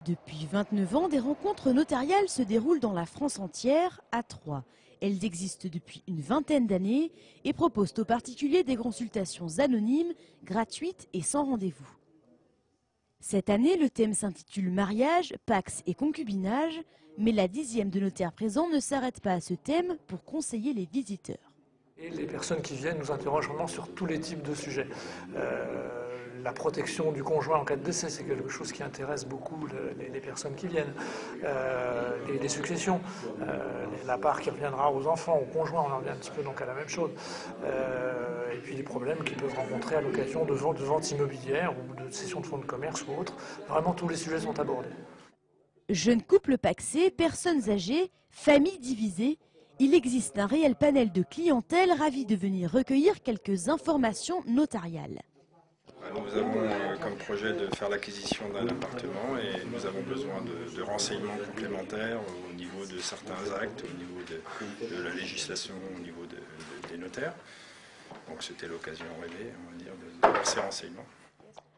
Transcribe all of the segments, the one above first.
Depuis 29 ans, des rencontres notariales se déroulent dans la France entière, à Troyes. Elles existent depuis une vingtaine d'années et proposent aux particuliers des consultations anonymes, gratuites et sans rendez-vous. Cette année, le thème s'intitule Mariage, Pacs et concubinage, mais la 10e de notaires présents ne s'arrête pas à ce thème pour conseiller les visiteurs. Et les personnes qui viennent nous interrogent vraiment sur tous les types de sujets. La protection du conjoint en cas de décès, c'est quelque chose qui intéresse beaucoup les personnes qui viennent. Les successions, la part qui reviendra aux enfants, aux conjoints, on en revient un petit peu donc à la même chose. Et puis les problèmes qu'ils peuvent rencontrer à l'occasion de ventes immobilières ou de cession de fonds de commerce ou autres. Vraiment tous les sujets sont abordés. Jeunes couples pacsés, personnes âgées, familles divisées, il existe un réel panel de clientèle ravis de venir recueillir quelques informations notariales. Nous avons comme projet de faire l'acquisition d'un appartement et nous avons besoin de renseignements complémentaires au niveau de certains actes, au niveau de la législation, au niveau des notaires. Donc c'était l'occasion rêvée, on va dire, de faire ces renseignements.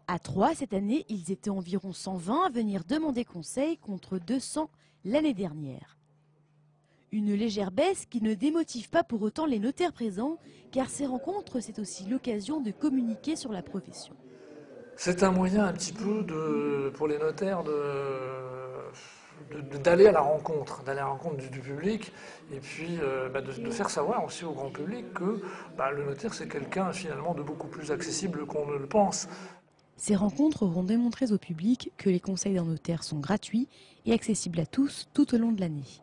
À Troyes, cette année, ils étaient environ 120 à venir demander conseil contre 200 l'année dernière. Une légère baisse qui ne démotive pas pour autant les notaires présents, car ces rencontres, c'est aussi l'occasion de communiquer sur la profession. C'est un moyen un petit peu pour les notaires d'aller à la rencontre, du public, et puis de faire savoir aussi au grand public que le notaire c'est quelqu'un finalement de beaucoup plus accessible qu'on ne le pense. Ces rencontres auront démontré au public que les conseils d'un notaire sont gratuits et accessibles à tous tout au long de l'année.